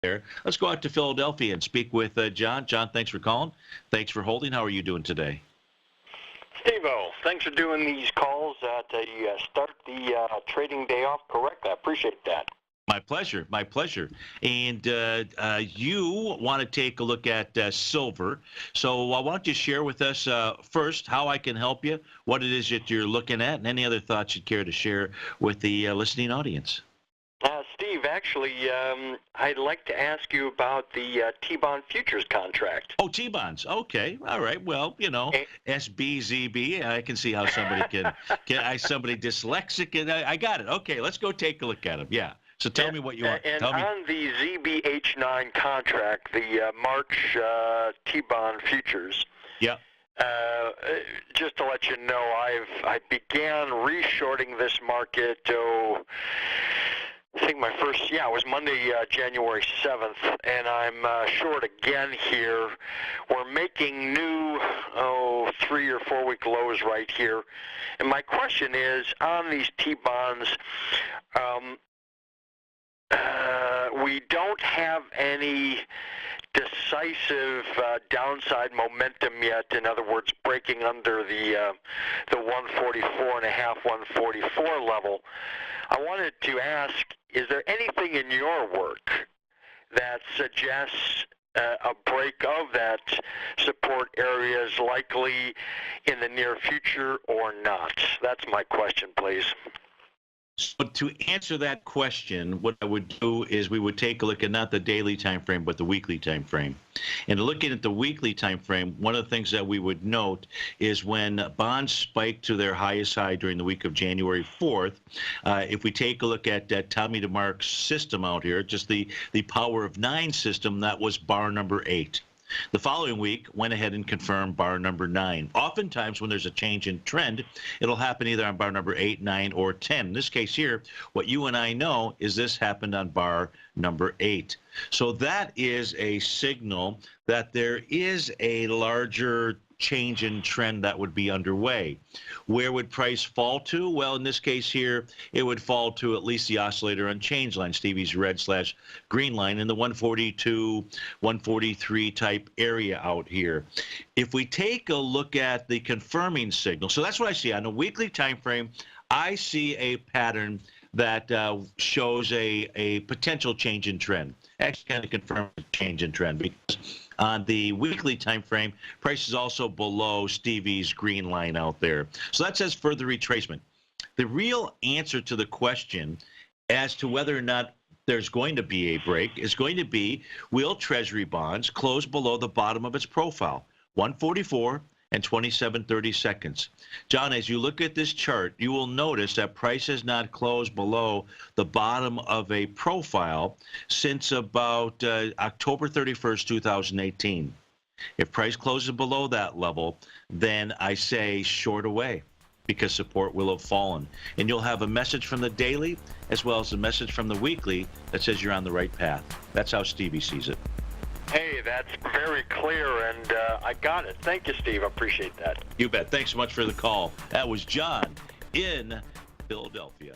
there. Let's go out to Philadelphia and speak with John. John, thanks for calling. Thanks for holding. How are you doing today? Steve-O, thanks for doing these calls to start the trading day off correctly. I appreciate that. My pleasure. My pleasure. And you want to take a look at silver. So why don't you share with us first how I can help you, what it is that you're looking at, and any other thoughts you'd care to share with the listening audience. Steve, actually, I'd like to ask you about the T-bond futures contract. Oh, T-bonds. Okay. All right. Well, SBZB. I can see how somebody somebody dyslexic. And I got it. Okay. Let's go take a look at them. Yeah. So tell me what you want. And on the ZBH9 contract, the March T-bond futures. Yeah. Just to let you know, I began reshorting this market. I think it was Monday, January 7th, and I'm short again here. We're making new, 3 or 4 week lows right here. And my question is, on these T-bonds, we don't have any decisive downside momentum yet. In other words, breaking under the 144.5, 144 level. I wanted to ask, is there anything in your work that suggests a break of that support area is likely in the near future or not? That's my question, please. So to answer that question, what I would do is we would take a look at not the daily time frame, but the weekly time frame. And looking at the weekly time frame, one of the things that we would note is when bonds spiked to their highest high during the week of January 4th, if we take a look at that Tommy DeMark's system out here, just the power of 9 system, that was bar number 8. The following week went ahead and confirmed bar number 9. Oftentimes when there's a change in trend, it'll happen either on bar number 8, 9, or 10. In this case here, what you and I know is this happened on bar number 8. So that is a signal that there is a larger change in trend that would be underway. Where would price fall to? Well, in this case here, it would fall to at least the oscillator unchanged line, Stevie's red/green line, in the 142, 143 type area out here. If we take a look at the confirming signal, so that's what I see on a weekly time frame. I see a pattern that shows a potential change in trend. Actually kind of confirms a change in trend because on the weekly time frame, price is also below Stevie's green line out there. So that says further retracement. The real answer to the question as to whether or not there's going to be a break is going to be, will Treasury bonds close below the bottom of its profile, 144 and 27/30 seconds. John, as you look at this chart, you will notice that price has not closed below the bottom of a profile since about October 31st, 2018. If price closes below that level, then I say short away because support will have fallen. And you'll have a message from the daily as well as a message from the weekly that says you're on the right path. That's how Stevie sees it. Hey, that's very clear, and I got it. Thank you, Steve. I appreciate that. You bet. Thanks so much for the call. That was John in Philadelphia.